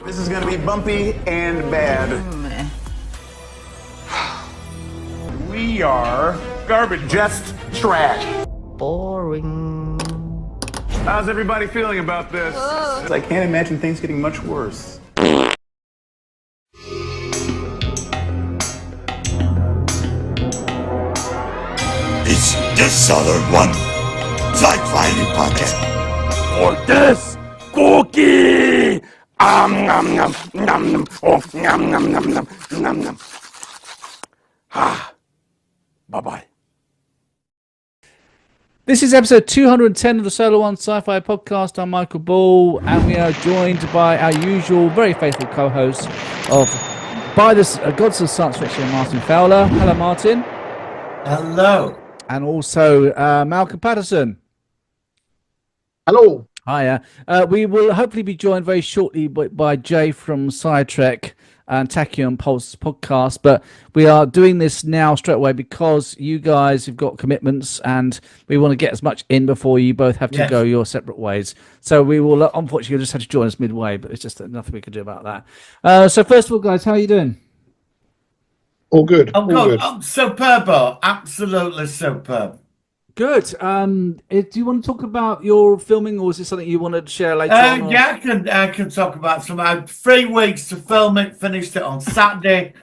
This is gonna be bumpy and bad. We are garbage. Just trash. Boring. How's everybody feeling about this? I can't imagine things getting much worse. Is this other one Sci-Fi Podcast? For this cookie! Nom nom nom nom oh nom nom nom nom nom nom. Bye-bye. This is episode 210 of the Solo One Sci-Fi Podcast. I'm Michael Ball, and we are joined by our usual, very faithful co-host of Gods of Science Fiction, Martin Fowler. Hello, Martin. Hello. And also Malcolm Patterson. Hello. Hiya. We will hopefully be joined very shortly by Jay from SciTrek and Tachyon Pulse podcast, but we are doing this now straight away because you guys have got commitments and we want to get as much in before you both have to go your separate ways. So we will, unfortunately, you'll just have to join us midway, but it's just nothing we can do about that. So first of all, guys, how are you doing? All good. All good. Superb. Absolutely superb. Good. Do you want to talk about your filming, or is this something you wanted to share later on? Yeah, I can talk about some. I had 3 weeks to film it, finished it on Saturday,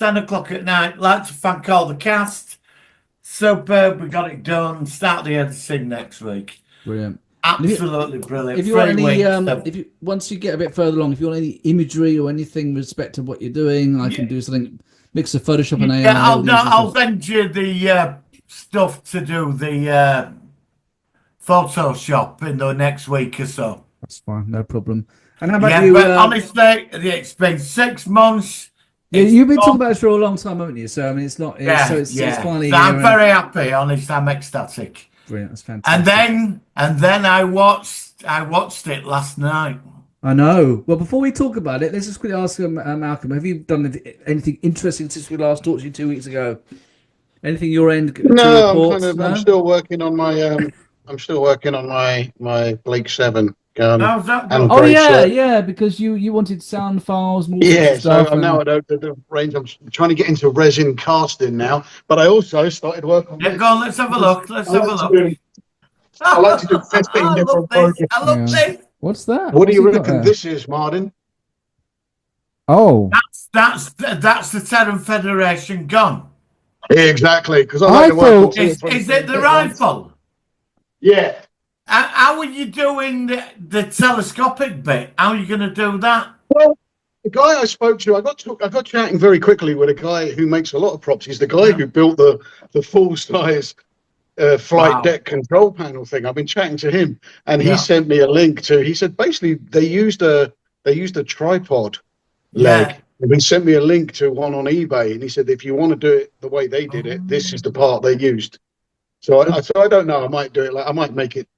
10 o'clock at night. Like to thank all the cast. Superb. We got it done. Start the editing next week. Brilliant. Absolutely brilliant. If you want any, once you get a bit further along, if you want any imagery or anything with respect to what you're doing, I can do something. Mix of Photoshop and AI. Yeah, I'll send you the stuff to do the Photoshop in the next week or so. That's fine, no problem. And how about you? But honestly, it's been 6 months. Yeah, you've been talking about this for a long time, haven't you? So I mean, it's not. It's finally. So I'm very happy. Honest, I'm ecstatic. Brilliant, that's fantastic. And then I watched it last night. I know. Well, before we talk about it, let's just quickly ask Malcolm: have you done anything interesting since we last talked to you 2 weeks ago? Anything your end? No, I'm still working on my. I'm still working on my Blake 7 gun. How's that and going? Yeah, because you wanted sound files, more yeah. stuff. So I'm now at the range. I'm trying to get into resin casting now, but I also started work on. Yeah, go on. Let's have a look. I like to do 15 different projects. I love this. What's that? What do you reckon this is, Martin? Oh, That's the Terran Federation gun. Exactly, because I like to work. Is it the rifle? Yeah. How are you doing the telescopic bit? How are you going to do that? Well, the guy I spoke to, I got chatting very quickly with a guy who makes a lot of props. He's the guy who built the full size flight deck control panel thing. I've been chatting to him, and he sent me a link to. He said basically they used a tripod leg. And he sent me a link to one on eBay, and he said if you want to do it the way they did it, this is the part they used. So I don't know. I might do it. I might make it.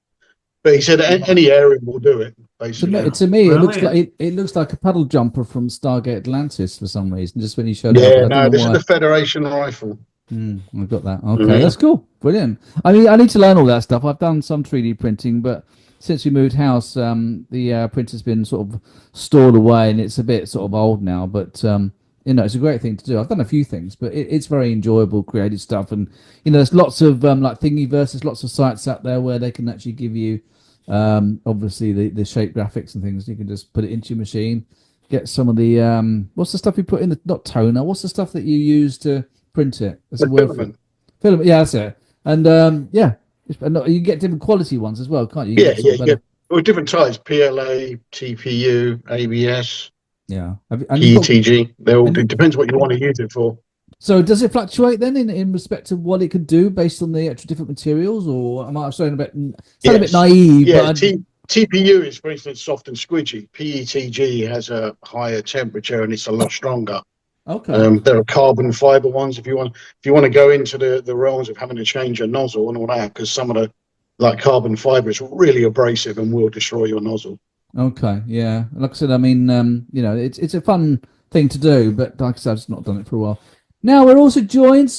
But he said any area will do it. Basically, to me, it looks like a puddle jumper from Stargate Atlantis for some reason. Just when he showed up. Yeah, no, this is the Federation rifle. I've got that. Okay, that's cool. Brilliant. I mean, I need to learn all that stuff. I've done some 3D printing, but since we moved house, the printer's been sort of stored away, and it's a bit sort of old now. But it's a great thing to do. I've done a few things, but it's very enjoyable, creative stuff. And there's lots of like Thingiverse. There's lots of sites out there where they can actually give you, obviously the shape graphics and things. You can just put it into your machine, get some of the what's the stuff you put in the not toner? What's the stuff that you use to print it? That's a word for it. Filament. Yeah, that's it. And and you get different quality ones as well, can't you? You get different types: PLA, TPU, ABS, PETG. It depends what you want to use it for. So does it fluctuate then in respect to what it could do based on the actual different materials, or am I saying a bit naive? Yeah, TPU is, for instance, soft and squidgy. PETG has a higher temperature and it's a lot stronger. Okay. There are carbon fiber ones if you want to go into the realms of having to change your nozzle and all that, because some of the carbon fiber is really abrasive and will destroy your nozzle. Okay, yeah. Like I said, I mean, it's a fun thing to do, but like I said, I've just not done it for a while. Now we're also joined,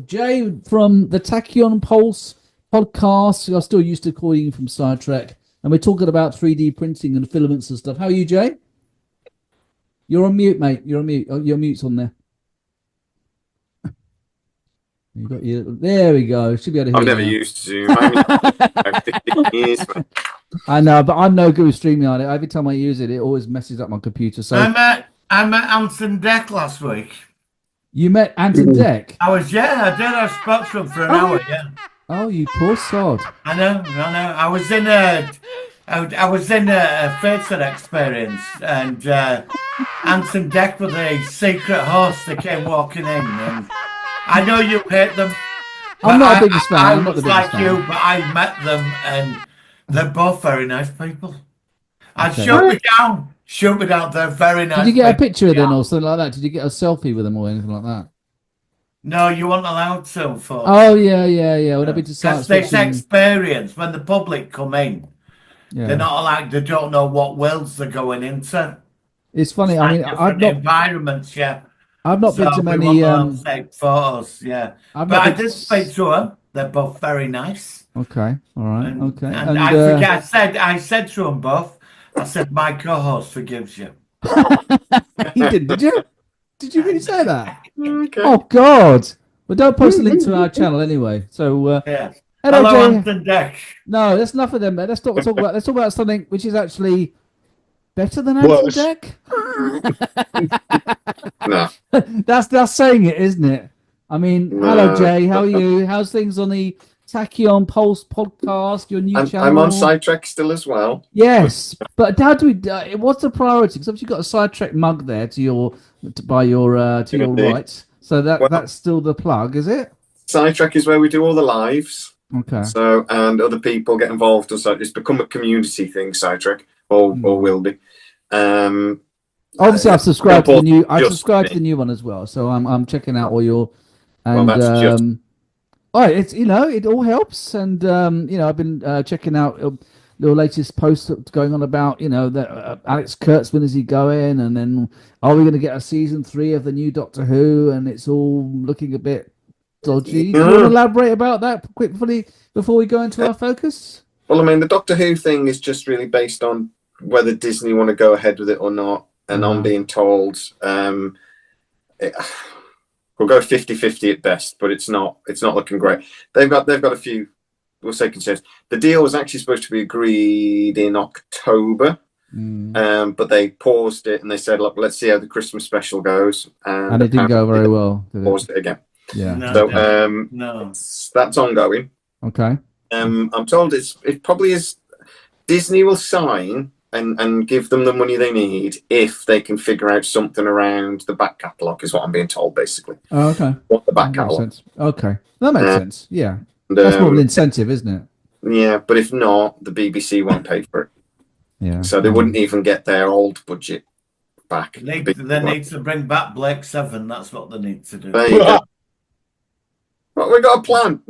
Jay from the Tachyon Pulse podcast. I'm still used to calling you from SciTrek, and we're talking about 3D printing and filaments and stuff. How are you, Jay? You're on mute, mate. You're on mute. Oh, your mute's on there. You got your. There we go. Should be able to hear. I've never you now. used Zoom. I've 15 years. Man. I know, but I'm no good with StreamYard. Every time I use it, it always messes up my computer. So I met Anson Deck last week. you met Anton Deck. I did. I spoke to him for an hour. Yeah. Oh, you poor sod. I know. I was in a theatre experience, and Anson Deck was a secret host that came walking in, and I know you hate them. I'm but not the biggest fan. I I'm not the was biggest like fan. you, but I met them, and they're both very nice people. And Okay. shoot me down. They're very nice. Did you get a people. picture of them Yeah. or something like that? Did you get a selfie with them or anything like that? No, you weren't allowed to. For Oh yeah. When I've been to That's science this fiction, experience. When the public come in, yeah. they're not allowed. They don't know what worlds they're going into. It's funny. I mean, I've Different not environments. Yeah. been to we many. weren't allowed to take photos. Yeah. I've But not I been did speak to them. They're both very nice. Okay. All right. And, Okay. And I forget. I said to them both. I said my co-host forgives you. You did? Did you? Did you really say that? Okay. Oh God! Well, don't post a link to our channel anyway. So, Yeah. hello, Hello, Jay. Anton Deck. No, that's enough of them. Let's talk about. Let's talk about something which is actually better than Anton Worse. Deck. No. That's saying it, isn't it? I mean, hello, Jay. How are you? How's things on the Tachyon Pulse podcast? Your new channel. I'm on Sidetrack still as well. Yes, but how do we? What's the priority? Because obviously you've got a sidetrack mug there to your Indeed. right. So Well- that's still the plug, is it? Sidetrack is where we do all the lives. Okay. So and other people get involved. So it's become a community thing. Sidetrack or will be. Obviously, I've subscribed to the new. I've just subscribed to me. the new one as well. So I'm checking out all your. And, Well, that's just- all right, it's it all helps, and I've been checking out your latest post going on about that Alex Kurtzman, is he going, and then are we going to get a season 3 of the new Doctor Who, and it's all looking a bit dodgy. Do you want to elaborate about that quickly before we go into our focus? Well, I mean, the Doctor Who thing is just really based on whether Disney want to go ahead with it or not. And I'm being told we'll go 50-50 at best, but it's not looking great. They've got a few, we'll say, concerns. The deal was actually supposed to be agreed in October, but they paused it and they said, look, let's see how the Christmas special goes. And it didn't go very well, did it? Paused it again. Yeah. No, So no. that's ongoing. Okay. I'm told it probably is. Disney will sign and give them the money they need if they can figure out something around the back catalogue, is what I'm being told, basically. Oh, okay. What the back That makes catalogue. sense. Okay. That makes Yeah. sense. Yeah. And, That's more of an incentive, isn't it? yeah, but if not, the BBC won't pay for it. Yeah. So they wouldn't even get their old budget back. They The big one. need to bring back Blake 7. That's what they need to do. There you go. Well, we got a plan.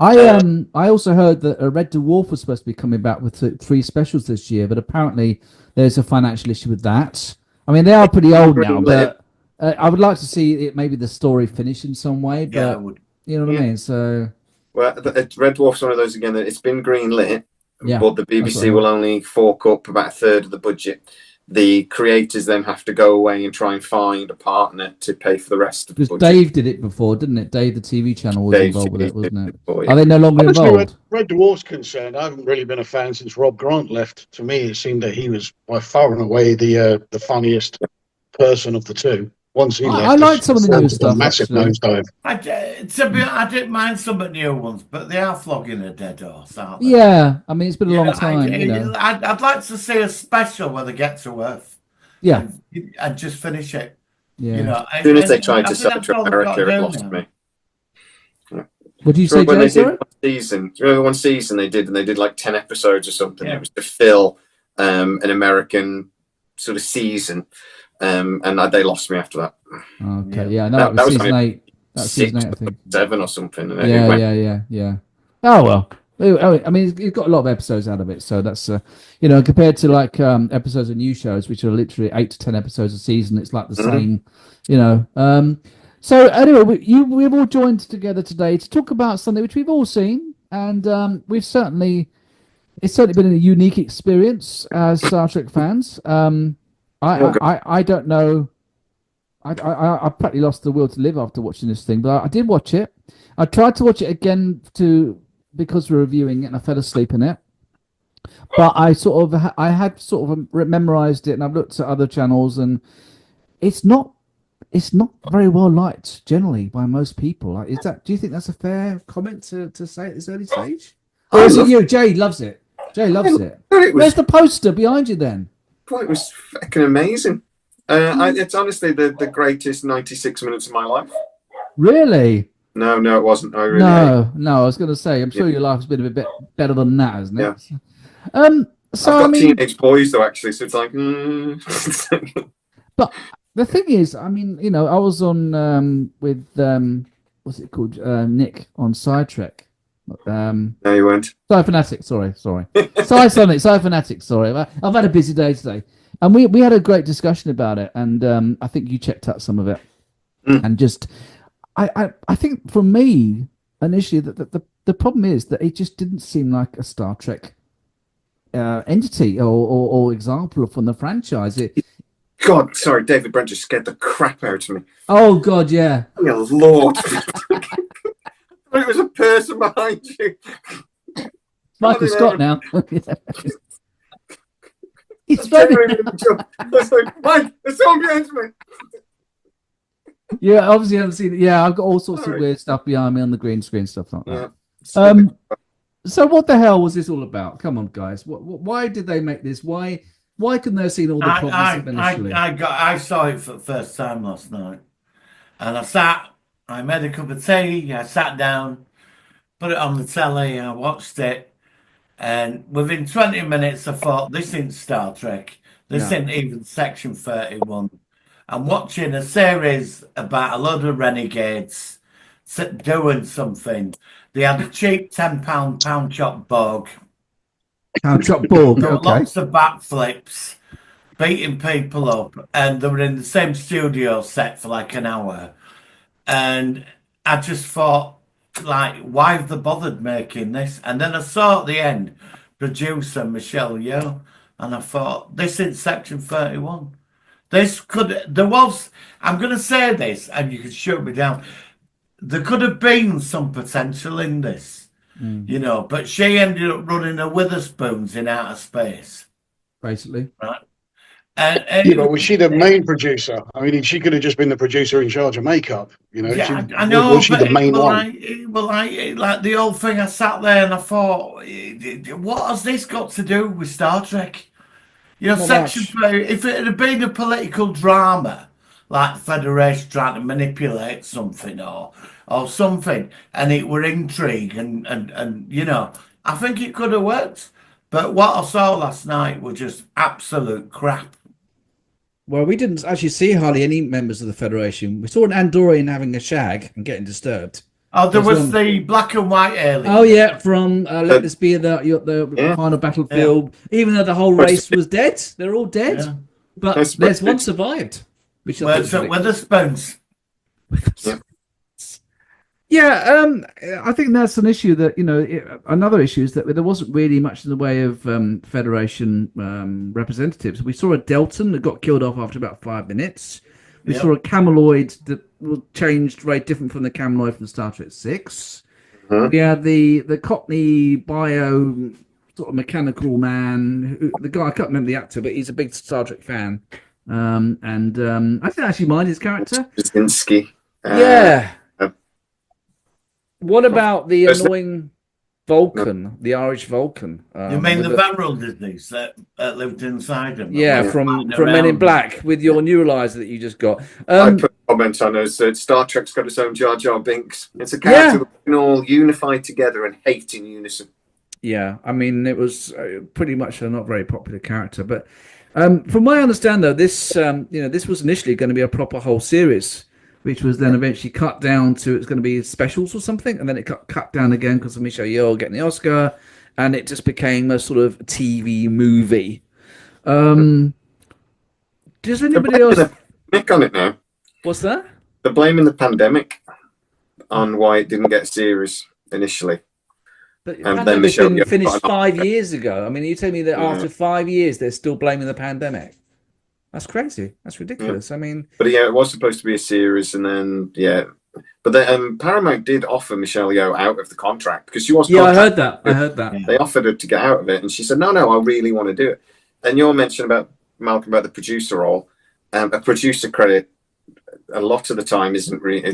I also heard that Red Dwarf was supposed to be coming back with 3 specials this year, but apparently there's a financial issue with that. I mean, they are pretty old now, but I would like to see it, maybe the story finish in some way. But Yeah, I would. you know what I Yeah. mean? So Well, Red Dwarf's one of those again that it's been green lit, Yeah, but the that's what I BBC meant. will only fork up about a third of the budget. The creators then have to go away and try and find a partner to pay for the rest of the because budget. Dave did it before, didn't it? Dave, the TV channel, was Dave involved with did it, wasn't it? before, Are yeah. they no longer Honestly, involved? Red Dwarf's concerned, I haven't really been a fan since Rob Grant left. To me, it seemed that he was by far and away the funniest person of the two. Once he left, I liked some of the new it's a stuff, massive actually. nosedive. I didn't mind some of the new ones, but they are flogging a dead horse, aren't they? Yeah, I mean, it's been a long Yeah, time. I'd like to see a special where they get to Earth Yeah, and just finish it. yeah. You know, As soon as they tried I to think sell that's to all they've got America, to it do lost now. me. What do you say, Remember when Jay? they did Sorry? one season? Do you remember one season they did like 10 episodes or something? Yeah. It was to fill an American sort of season, and they lost me after that. Okay, Yeah. yeah, no, That that was was season only 8. That's season 8, I think. 7 or something. And it Yeah, went, yeah. Oh well. I mean, it's got a lot of episodes out of it, so that's compared to like episodes of new shows, which are literally 8 to 10 episodes a season. It's like the same, So anyway, we've all joined together today to talk about something which we've all seen, and it's certainly been a unique experience as Star Trek fans. I don't know. I practically lost the will to live after watching this thing, but I did watch it. I tried to watch it again because we're reviewing it, and I fell asleep in it. But I had sort of memorized it, and I've looked at other channels, and it's not very well liked generally by most people. Like, do you think that's a fair comment to say at this early stage? Or is it you? Jay loves it. Jay loves it. Where's the poster behind you then? Well, it was fucking amazing. It's honestly the greatest 96 minutes of my life. Really? No, it wasn't. I really No. I was going to say, I'm sure your life's been a bit better than that, hasn't it? Yeah. So I've got teenage boys though, actually, so it's like. But the thing is, I mean, you know, I was on with what's it called, Nick on Sidetrek. No, you weren't. Sci Fanatic. Sorry, I've had a busy day today, and we had a great discussion about it, and I think you checked out some of it, and just I think for me initially the problem is that it just didn't seem like a Star Trek entity or example from the franchise. God, sorry, David Brent just scared the crap out of me. Oh God, yeah. Oh Lord. It was a person behind you. Michael Scott now. He's I was like, Mike, there's someone behind me. Yeah, obviously I haven't seen it. Yeah, I've got all sorts of weird stuff behind me on the green screen, stuff like that. Yeah. So what the hell was this all about? Come on, guys. Why did they make this? Why couldn't they have seen all the problems initially? I saw it for the first time last night, and I made a cup of tea, I sat down, put it on the telly, I watched it, and within 20 minutes I thought, this ain't Star Trek, this ain't even Section 31. I'm watching a series about a load of renegades doing something. They had a cheap £10 pound shop Borg. Pound shop Borg, okay. Lots of backflips, beating people up, and they were in the same studio set for like an hour. And I just thought, like, why have they bothered making this? And then I saw at the end, producer Michelle Yeoh, and I thought, this is Section 31. I'm going to say this, and you can shoot me down. There could have been some potential in this, you know, but she ended up running her Witherspoons in outer space. Basically. Right. Yeah, but was she the main producer? I mean, she could have just been the producer in charge of makeup. You know, yeah, I know. Was she the main one? Like the old thing, I sat there and I thought, what has this got to do with Star Trek? You know, if it had been a political drama, like Federation trying to manipulate something or something, and it were intrigue and you know, I think it could have worked. But what I saw last night was just absolute crap. Well, we didn't actually see hardly any members of the Federation. We saw an Andorian having a shag and getting disturbed. Oh, there was the black and white alien. Oh, yeah, from Let This Be the final battlefield. Yeah. Even though the whole race was dead, they're all dead. Yeah. But there's one survived. Which Witherspoons. Yeah, I think that's an issue that, you know, another issue is that there wasn't really much in the way of Federation representatives. We saw a Deltan that got killed off after about 5 minutes. We saw a Cameloid that changed very different from the Cameloid from Star Trek 6. We had the Cockney bio sort of mechanical man, the guy, I can't remember the actor, but he's a big Star Trek fan. I think I actually mind his character. Jasinski. Yeah. What about the annoying Vulcan, the Irish Vulcan? You mean the Vanral disease that lived inside him? Yeah, from Men in Black with your neuralizer that you just got. I put a comment on us that Star Trek's got its own Jar Jar Binks. It's a character that we can all unify together and hate in unison. Yeah, I mean, it was pretty much a not very popular character. But from what I understand, though, this this was initially going to be a proper whole series, which was then eventually cut down to it's going to be specials or something, and then it got cut down again because of Michelle Yeoh getting the Oscar, and it just became a sort of TV movie. Does anybody else? Nick on it now. What's that? They're blaming the pandemic on why it didn't get a series initially. But and then Michelle finished 5 years ago. I mean, you tell me that after 5 years they're still blaming the pandemic. That's crazy. That's ridiculous. I mean, But yeah, it was supposed to be a series, and then but then Paramount did offer Michelle Yeoh out of the contract because she was. yeah, I heard contracted. that. I heard that. They offered her to get out of it, and she said, "No, I really want to do it." And your mention about Malcolm about the producer role, a producer credit, a lot of the time isn't really.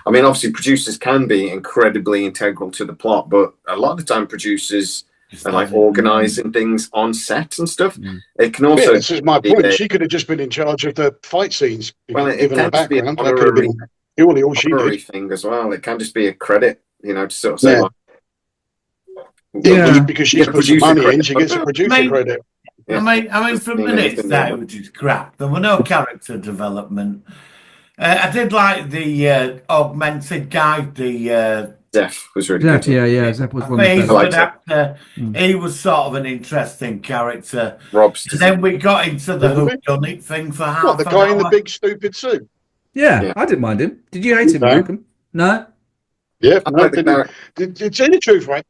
I mean, obviously, producers can be incredibly integral to the plot, but a lot of the time, producers are like organising things on set and stuff. It can also. This is my point. She could have just been in charge of the fight scenes. Well, it given her can just be an background, that could have been purely all she honorary did. thing as well. It can just be a credit, to sort of say, Yeah. like, Yeah, just because she's get a put some producer money in, credit, she gets a but- producer Mate, credit. Yeah. I mean, for You know, minutes it's been that done. was just crap. There were no character development. I did like the augmented guy, the Zeph was really Zeph, good. yeah. Zeph was one of he's the a I best. good liked actor. He was sort of an interesting character. Rob's And then we got into the whodunit thing for half What, the an guy in the hour. big stupid suit? Yeah, Yeah. I didn't mind him. Did you hate him, No. Malcolm? No. Yeah, I no, like the didn't. To tell you the truth, right?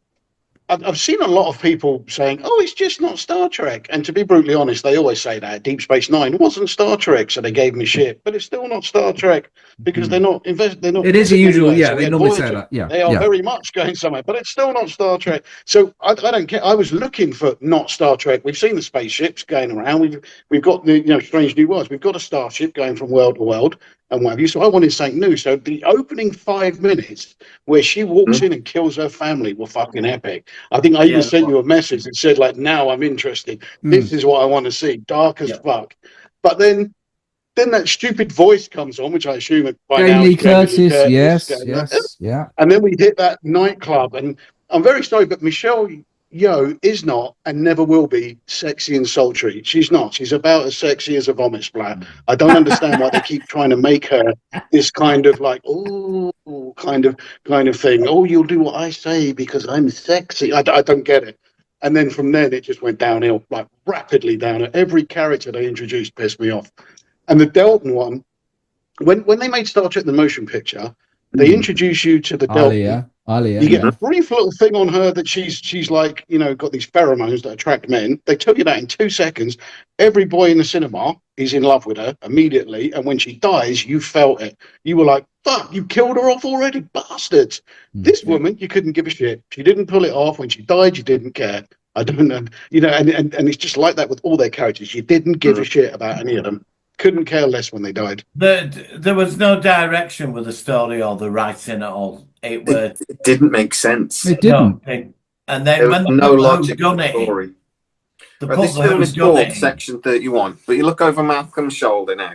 I've seen a lot of people saying, "Oh, it's just not Star Trek." And to be brutally honest, they always say that Deep Space Nine wasn't Star Trek, so they gave me shit. But it's still not Star Trek because they're not invested. They're not. It is a usual, anyway, yeah, so we they had normally say Voyager. that, yeah, They are yeah. very much going somewhere, but it's still not Star Trek. So I don't care. I was looking for not Star Trek. We've seen the spaceships going around. We've got the Strange New Worlds. We've got a starship going from world to world and what have you. So I wanted something new. So the opening 5 minutes where she walks in and kills her family were fucking epic. I think I even sent you a message that said, like, now I'm interested. This is what I want to see. Dark as fuck. But then that stupid voice comes on, which I assume by now Jamie is Jamie Curtis, Lee Curtis. yes, yeah. And then we hit that nightclub, and I'm very sorry, but Michelle Yeoh is not and never will be sexy and sultry. She's not. She's about as sexy as a vomit splat. I don't understand why they keep trying to make her this kind of like, oh, kind of thing. Oh, you'll do what I say because I'm sexy. I don't get it. And then from then it just went downhill, like rapidly downhill. Every character they introduced pissed me off. And the Delton one, when they made Star Trek the motion picture, they introduce you to the Delton. Alia. You get a brief little thing on her that she's like, got these pheromones that attract men. They tell you that in 2 seconds. Every boy in the cinema is in love with her immediately. And when she dies, you felt it. You were like, fuck, you killed her off already, bastards. This woman, you couldn't give a shit. She didn't pull it off. When she died, you didn't care. I don't know. And it's just like that with all their characters. You didn't give a shit about any of them. Couldn't care less when they died. There was no direction with the story or the writing at all. It didn't make sense. It didn't. And There then when was they no put the logic gun to the in, story. they Right, put this the film is gun called in. Section 31, but you look over Malcolm's shoulder now.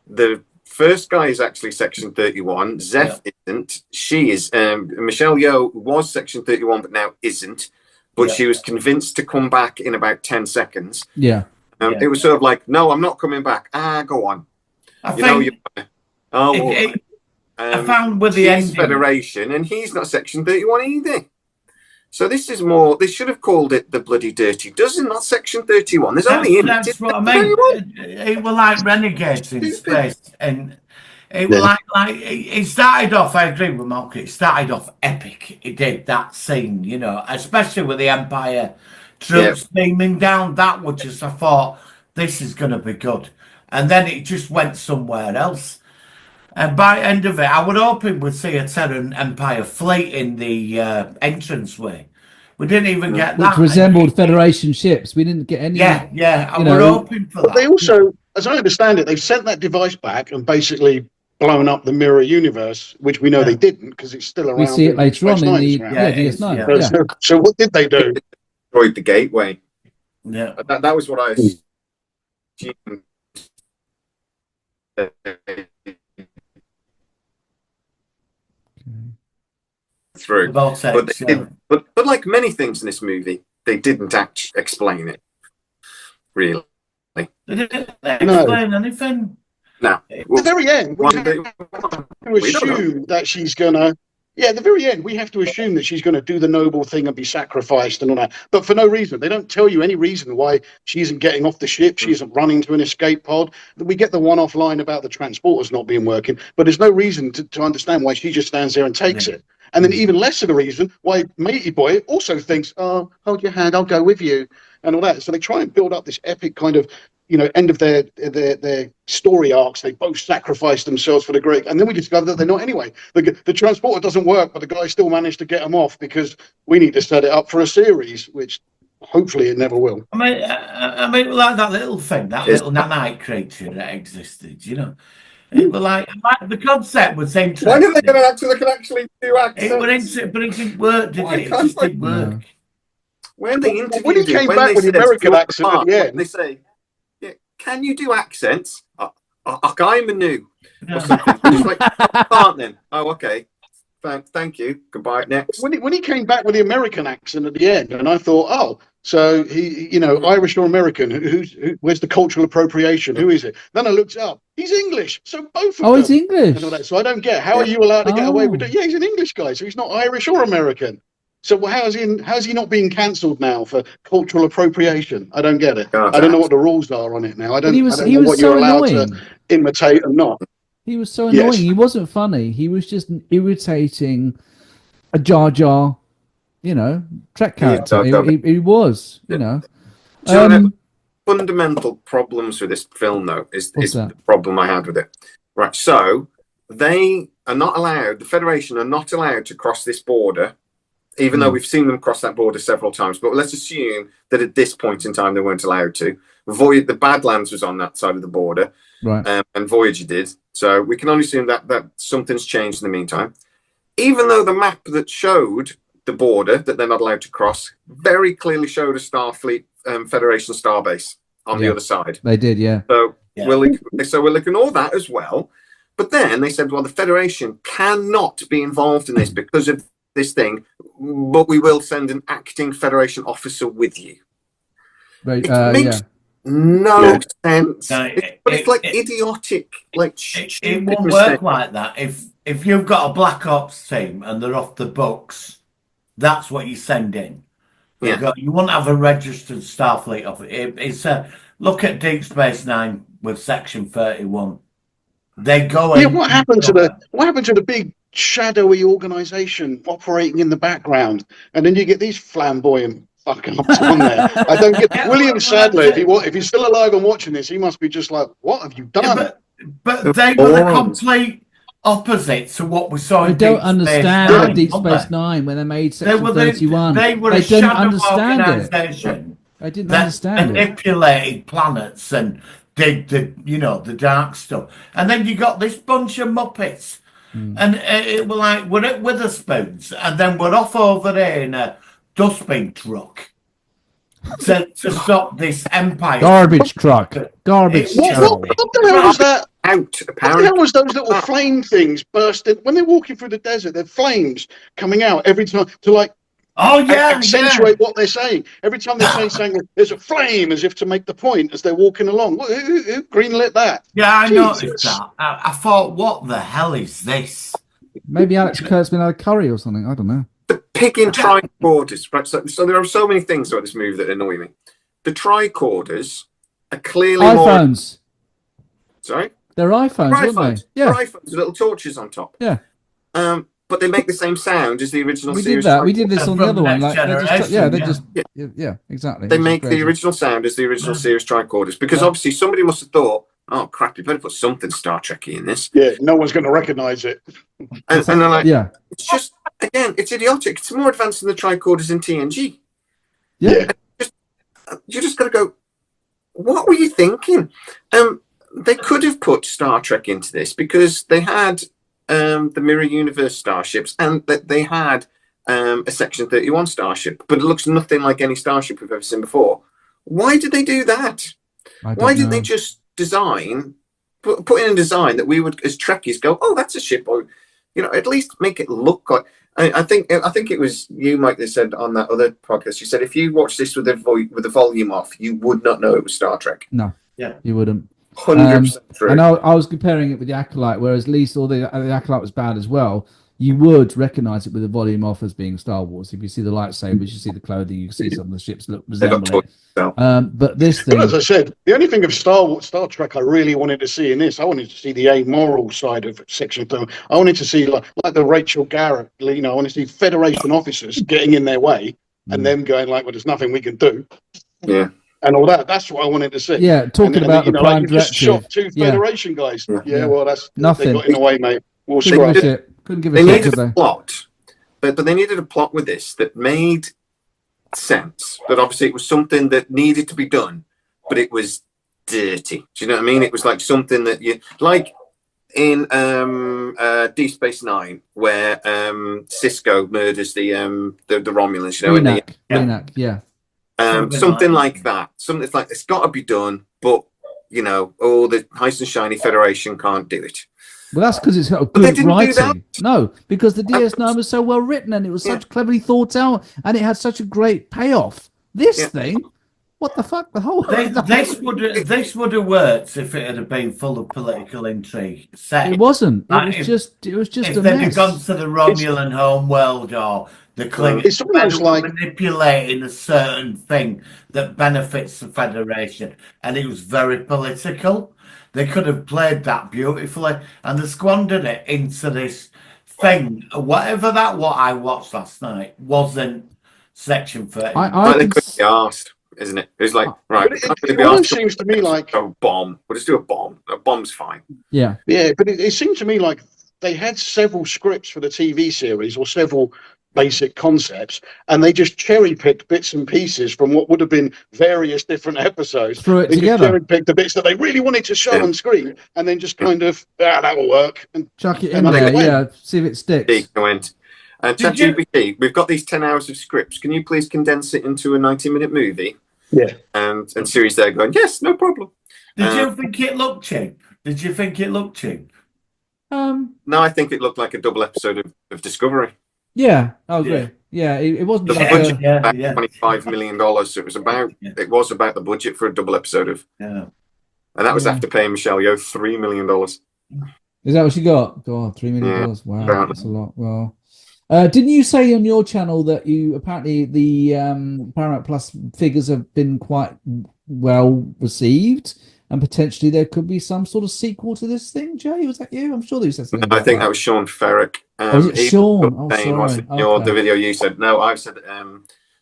The first guy is actually Section 31. Zeph isn't. She is. Michelle Yeoh was Section 31, but now isn't. But she was convinced to come back in about 10 seconds. Yeah. It was sort of like, no, I'm not coming back. Go on. I think I found with the she's ending, Federation, and he's not Section 31 either. So this is more. They should have called it the bloody Dirty Dozen, not Section 31. There's only him. that's what I mean. It was like renegades in space, and it was like it started off. I agree with Malcolm. It started off epic. It did that scene, especially with the Empire troops beaming down. That was just, I thought, this is going to be good, and then it just went somewhere else. And by the end of it, I was hoping we'd see a Terran Empire fleet in the entranceway. We didn't even get that. Which resembled Federation ships. We didn't get any. Yeah. I was hoping for that. They also, as I understand it, they've sent that device back and basically blown up the mirror universe, which we know they didn't because it's still around. We see it later on in the DS9. So what did they do? Destroyed the gateway. Yeah. That was what I assumed. Through, but they didn't. But like many things in this movie, they didn't actually explain it. Really, they didn't explain anything. No. At the very end, we have to assume that she's gonna. Yeah, at the very end, we have to assume that she's going to do the noble thing and be sacrificed and all that, but for no reason. They don't tell you any reason why she isn't getting off the ship. She isn't running to an escape pod. We get the one-off line about the transporters not being working, but there's no reason to understand why she just stands there and takes it. And then even less of a reason why Matey Boy also thinks, oh, hold your hand, I'll go with you. and all that. So they try and build up this epic kind of, end of their story arcs. They both sacrifice themselves for the great, and then we discover that they're not anyway. The transporter doesn't work, but the guy still managed to get them off because we need to set it up for a series, which hopefully it never will. I mean, like that little thing, that little nanite creature that existed, It was like the concept was interesting. When are they going to actually do accents? It was but it didn't work, did it? It just didn't work. When they interviewed when he came back with the American accent at the end, they say, "Yeah, can you do accents?" I'm a new. Or something. Just like, can't then. Oh, okay. Thank you. Goodbye. Next. When he came back with the American accent at the end, and I thought, oh, so he, Irish or American? Where's the cultural appropriation? Who is it? Then I looked up. He's English. So both of them. Oh, he's English. And all that. So I don't get how are you allowed to get away with it? Yeah, he's an English guy, so he's not Irish or American. So how's he not being cancelled now for cultural appropriation? I don't get it. I don't know what the rules are on it now. I don't know what you're allowed to imitate and not. He was so annoying. He wasn't funny. He was just irritating a Jar Jar, Trek character. He was, Fundamental problems with this film, though, is that? the problem I had with it. Right, so they are not allowed, the Federation are not allowed to cross this border, even though we've seen them cross that border several times. But let's assume that at this point in time they weren't allowed to. The Badlands was on that side of the border, right? And Voyager did. So we can only assume that something's changed in the meantime. Even though the map that showed the border that they're not allowed to cross very clearly showed a Starfleet Federation starbase on the other side. They did, yeah. So we'll ignore that as well. But then they said, well, the Federation cannot be involved in this because of this thing, but we will send an acting Federation officer with you. Right, it makes no sense. No, it's like idiotic. Like it won't work like that. If you've got a Black Ops team and they're off the books, that's what you send in. Yeah. You won't have a registered Starfleet officer. Look at Deep Space Nine with Section 31. They go in. Yeah, what happened to the big shadowy organization operating in the background? And then you get these flamboyant fuck-ups on there. I don't get William Sadler. If he's still alive and watching this, he must be just like, what have you done? Yeah, but they were the complete opposite to what we saw in Deep Space Nine. They don't understand Deep Space Nine when they made Section 31. They were a shadow organization. They didn't understand it. Manipulated planets and did the dark stuff. And then you got this bunch of Muppets. And it were like, we're at Witherspoons, and then we're off over there in a dustbin truck to stop this empire. Garbage truck. What the hell was that? What the hell was those little flame things bursting when they're walking through the desert? They're flames coming out every time to accentuate what they're saying. Every time they say something, there's a flame, as if to make the point as they're walking along. Who greenlit that? Yeah, I noticed that. I thought, what the hell is this? Maybe Alex Kurtzman had a curry or something. I don't know. The picking tricorders. Right, so there are so many things about this movie that annoy me. The tricorders are clearly iPhones. Sorry? They're iPhones, aren't they? Yeah. They're iPhones with little torches on top. Yeah. But they make the same sound as the original series. We did that. We did this on the other one. Exactly. They make the original sound as the original series tricorders because obviously somebody must have thought, oh crap, you better put something Star Trek-y in this. Yeah, no one's going to recognize it. And they're like, it's just, again, it's idiotic. It's more advanced than the tricorders in TNG. Yeah. You just got to go, what were you thinking? They could have put Star Trek into this because they had the Mirror Universe starships and they had a Section 31 starship, but it looks nothing like any starship we've ever seen before. Why did they do that? Why didn't they just put in a design that we would, as Trekkies, go, oh, that's a ship, or at least make it look like. I think it was you, Mike, that said on that other podcast. You said if you watch this with the volume off, you would not know it was Star Trek. No, you wouldn't. 100% true. And I was comparing it with the Acolyte, whereas at least the Acolyte was bad as well. You would recognize it with the volume off as being Star Wars. If you see the lightsabers, you see the clothing, you can see some of the ships resemble it. But this thing, as I said, the only thing of Star Trek I really wanted to see in this, I wanted to see the amoral side of Section 31. I wanted to see like the Rachel Garrett, I want to see Federation officers getting in their way and them going like, well, there's nothing we can do. Yeah. and all that. That's what I wanted to see. Yeah, talking And about you the know, like Prime you just Directive. shot two Yeah. Federation guys. Yeah. Yeah, well, that's Nothing. They got in the way, mate. We'll Couldn't give a scrap. shit. Couldn't give a They shit, needed could a they? plot, but they needed a plot with this that made sense. But obviously, it was something that needed to be done, but it was dirty. Do you know what I mean? It was like something that you like in Deep Space Nine, where Cisco murders the Romulans. You know, and Renak, yeah. something like that. Something that's like it's got to be done, but you know, the nice and shiny Federation can't do it. Well, that's because it's got a they good didn't do writing. that. No, because the DS9 was so well written and it was such cleverly thought out and it had such a great payoff. This thing, what the fuck? The whole This would have worked if it had been full of political intrigue. it wasn't. It Like, was just if a they'd have mess. gone to the Romulan homeworld or the Klingons, It's almost like manipulating a certain thing that benefits the Federation, and it was very political. They could have played that beautifully, and they squandered it into this thing. Whatever what I watched last night wasn't Section 30. Like they couldn't be asked, isn't it? It was like, right, it almost seems to me like a bomb. We'll just do a bomb. A bomb's fine. Yeah. Yeah, but it seemed to me like they had several scripts for the TV series or several basic concepts, and they just cherry picked bits and pieces from what would have been various different episodes. Threw it They together. cherry picked the bits that they really wanted to show on screen, and then just kind of that'll work. And Chuck it in and I think there, it went. yeah. See if it sticks. Went. Did you- ChatGPT, we've got these 10 hours of scripts. Can you please condense it into a 90-minute movie? Yeah. And Siri's there going, yes, no problem. Did you think it looked cheap? Did you think it looked cheap? No, I think it looked like a double episode of Discovery. Yeah, I agree. Yeah, it wasn't The like budget yeah, about yeah. $25 million. So it was about the budget for a double episode of, Yeah. and that was Yeah. after paying Michelle Yeoh $3 million. Is that what she got? God, $3 million. Yeah, Wow, apparently. that's a lot. Well, didn't you say on your channel that you apparently the Paramount Plus figures have been quite well received, and potentially there could be some sort of sequel to this thing? Jay, was that you? I'm sure that you said something. I about think that was Sean Ferrick. Was it he Sean? was Oh, saying, wasn't sorry. it? Okay. The video you said. No, I've said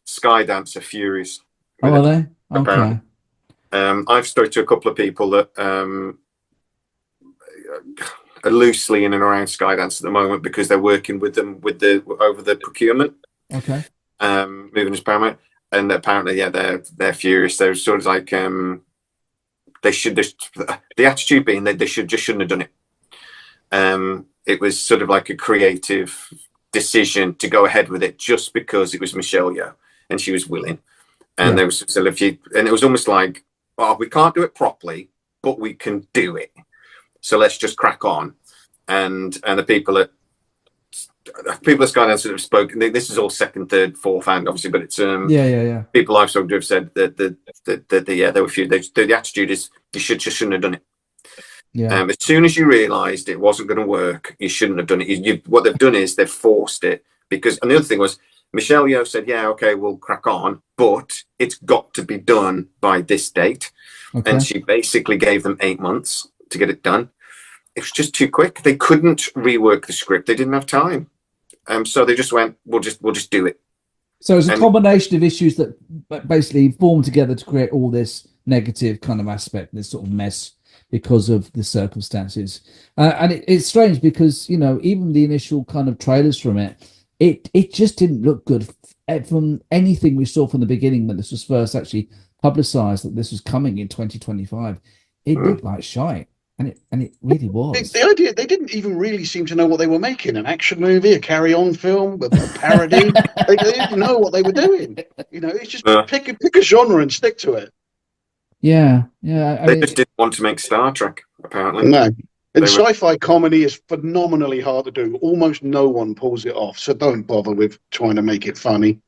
Skydance are furious. Oh, with are it, they? Okay. apparently. I've spoke to a couple of people that are loosely in and around Skydance at the moment because they're working with them over the procurement, Okay. moving as Paramount, and apparently, yeah, they're furious. They're sort of like they should the attitude being that they shouldn't have done it. It was sort of like a creative decision to go ahead with it just because it was Michelle Yeoh and she was willing, and there was sort of and it was almost like, oh, we can't do it properly, but we can do it. So let's just crack on. And the people at Skydance that have spoken, this is all second, third, fourth hand, obviously, but it's Yeah. people I've spoken to have said that there were few. The attitude is you shouldn't have done it. Yeah. As soon as you realised it wasn't going to work, you shouldn't have done it. What they've done is they've forced it because. And the other thing was Michelle Yeoh said, "Yeah, okay, we'll crack on, but it's got to be done by this date." Okay. And she basically gave them 8 months to get it done. It was just too quick. They couldn't rework the script. They didn't have time. So they just went, we'll just do it. So it's a And- combination of issues that basically form together to create all this negative kind of aspect, this sort of mess because of the circumstances. And it's strange because, you know, even the initial kind of trailers from it just didn't look good from anything we saw from the beginning when this was first actually publicized that this was coming in 2025. It looked like shite. And it really was. the idea, they didn't even really seem to know what they were making. An action movie, a carry-on film, a parody. they didn't know what they were doing. You know, it's just pick a genre and stick to it. Yeah. They just didn't want to make Star Trek, apparently. No. They And were- sci-fi comedy is phenomenally hard to do. Almost no one pulls it off. So don't bother with trying to make it funny.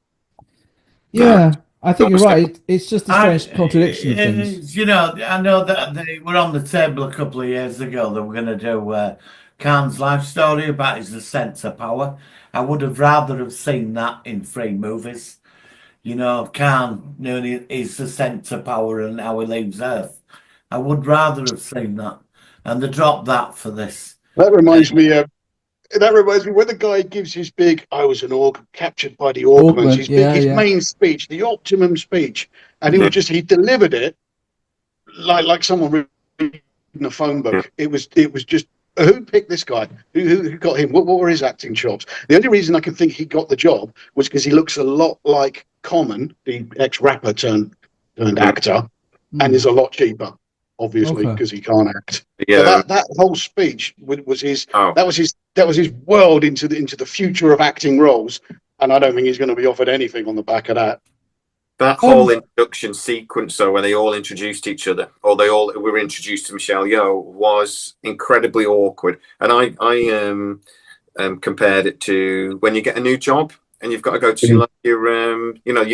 Yeah. I think you're right. It's just a strange contradiction of it things. is, you know, I know that they were on the table a couple of years ago. They were going to do Khan's life story about his ascent to power. I would have rather have seen that in 3 movies. You know, Khan, you know, his ascent to power and how he leaves Earth. I would rather have seen that. And they dropped that for this. That reminds me when the guy gives his big, I was captured by the Augments, his yeah. main speech, the optimum speech. and he delivered it like someone reading a phone book. It was just, who picked this guy? Who got him? What were his acting chops? The only reason I can think he got the job was because he looks a lot like Common, the ex-rapper turned actor, and is a lot cheaper, obviously, because he can't act. Yeah. So that whole speech was his. That was his world into the future of acting roles, and I don't think he's going to be offered anything on the back of that. That whole introduction sequence, though, where they all introduced each other, or they all were introduced to Michelle Yeoh, was incredibly awkward. And I compared it to when you get a new job and you've got to go to like your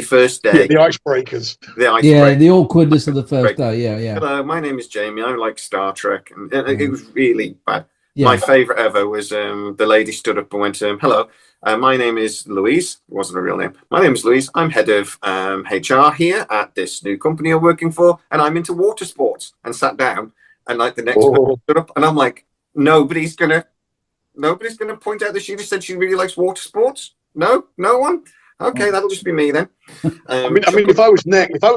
first day. Yeah, the icebreakers. The awkwardness of the first day. Yeah. Hello, my name is Jamie. I like Star Trek, and it was really bad. Yeah. My favorite ever was the lady stood up and went, hello. My name is Louise. It wasn't a real name. My name is Louise. I'm head of HR here at this new company I'm working for, and I'm into water sports. And sat down, and like the next one stood up, and I'm like, nobody's gonna point out that she just said she really likes water sports. No one. Okay, that'll just be me then. I mean, if I was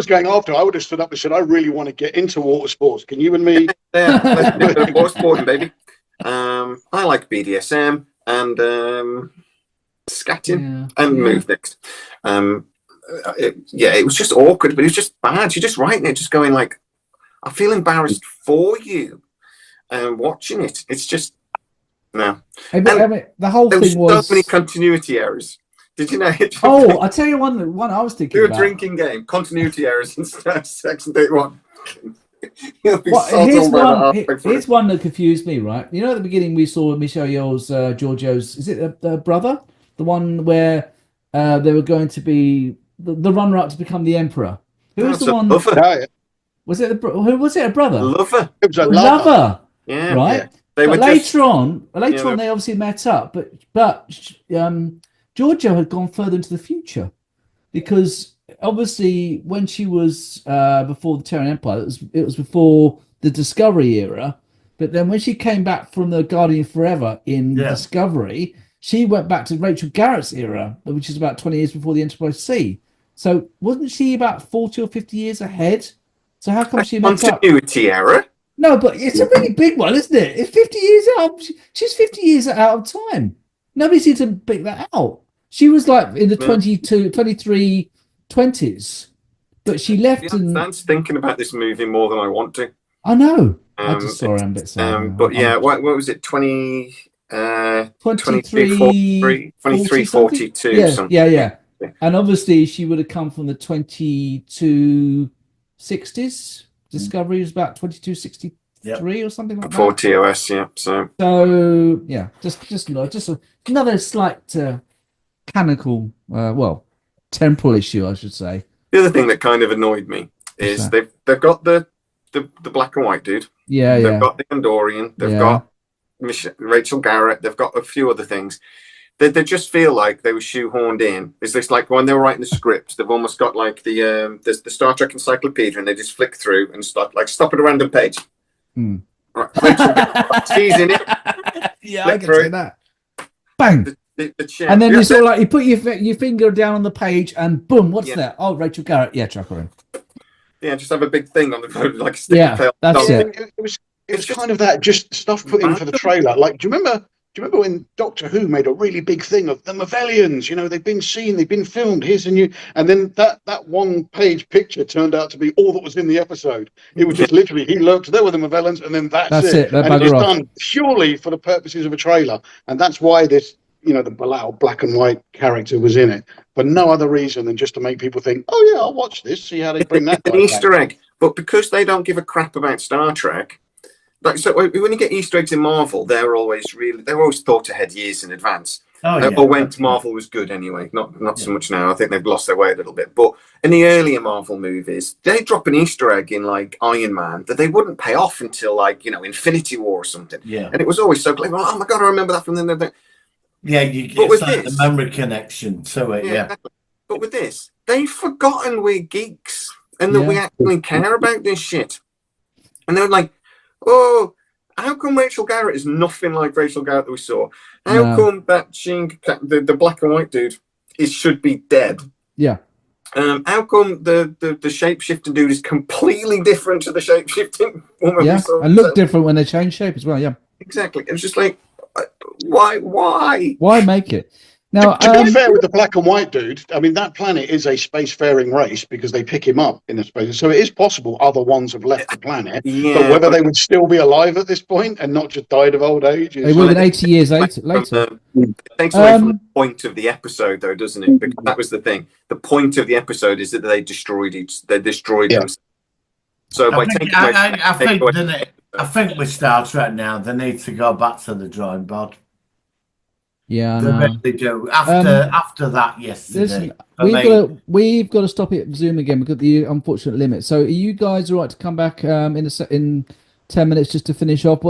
going after, I would have stood up and said, I really want to get into water sports. Can you and me? Water sporting, baby. I like BDSM and scatting and move next. It was just awkward, but it was just bad. You're just writing it, just going like, I feel embarrassed for you watching it. It's just no. I mean, the whole thing was so many continuity errors. Did you know it? I'll tell you one I was thinking about. Do a drinking game, continuity errors instead of Section 31. Here's one that confused me, right? You know, at the beginning we saw Michelle Yeoh's, Giorgio's, is it the brother? The one where they were going to be the runner-up to become the emperor. Who was the one? Was it who was it? A brother? Lover. It was a lover. Yeah. Right. Yeah. But later on, they obviously met up. But Giorgio had gone further into the future because obviously when she was before the Terran Empire, it was before the Discovery era. But then when she came back from the Guardian Forever in Discovery, she went back to Rachel Garrett's era, which is about 20 years before the Enterprise C. So wasn't she about 40 or 50 years ahead? So how come she met up? Continuity error. No, but it's a really big one, isn't it? It's 50 years out. She's 50 years out of time. Nobody seems to pick that out. She was like in the 23 20s, but she left. Dan's thinking about this movie more than I want to. I know. I'm a bit sad. But yeah, what was it? 23, 42. Yeah. And obviously, she would have come from the 2260s. Discovery was about 2263 or something like that. Before TOS, yeah. So yeah, just another slight canonical, temporal issue, I should say. The other thing that kind of annoyed me is they've got the black and white dude. Yeah, they've got the Andorian. They've got Rachel Garrett. They've got a few other things. They just feel like they were shoehorned in. Is this like when they were writing the script? They've almost got like the Star Trek encyclopedia, and they just flick through and stop at a random page. Right, Rachel Garrett, she's in it. Yeah, I can say that. Bang. The and then you sort of like you put your finger down on the page, and boom, what's that? Oh, Rachel Garrett. Yeah, chuck her in. Yeah, just have a big thing on the phone, like a sticky tail. That's it. It was kind of that just stuff put in for the trailer. Like, do you remember when Doctor Who made a really big thing of the Mavellians? You know, they've been seen, they've been filmed. Here's a new, and then that one-page picture turned out to be all that was in the episode. It was just literally he looked, there were the Mavellians, and then that's it. And it was done purely for the purposes of a trailer, and that's why this, the Bilal black and white character was in it, but no other reason than just to make people think, oh yeah, I'll watch this, see how they bring that. An Easter egg, but because they don't give a crap about Star Trek. Like, so when you get Easter eggs in Marvel, they're always thought ahead years in advance. Or when Marvel was good anyway, not so much now. I think they've lost their way a little bit. But in the earlier Marvel movies, they drop an Easter egg in like Iron Man that they wouldn't pay off until like Infinity War or something. Yeah, and it was always so clever. Oh my god, I remember that from the. Yeah, it's like the memory connection to it. Yeah. But with this, they've forgotten we're geeks and that we actually care about this shit. And they're like, oh, how come Rachel Garrett is nothing like Rachel Garrett that we saw? How come that the black and white dude should be dead? Yeah. How come the shape shifting dude is completely different to the shape shifting woman? Yeah, we saw? and look different when they change shape as well. Yeah, Exactly. It was just like, why? why make it? Now, To be fair with the black and white dude, I mean, that planet is a spacefaring race because they pick him up in a space. So it is possible other ones have left the planet. Yeah, but whether they would still be alive at this point and not just died of old age they is. would have been 80 years later. It takes away from the point of the episode, though, doesn't it? Because that was the thing. The point of the episode is that they destroyed themselves. So by taking I think with Star Trek now, they need to go back to the drawing board. Yeah, I They know. really do. After that yesterday, Listen, we've got to stop it Zoom again because of the unfortunate limit. So, are you guys all right to come back in 10 minutes just to finish off?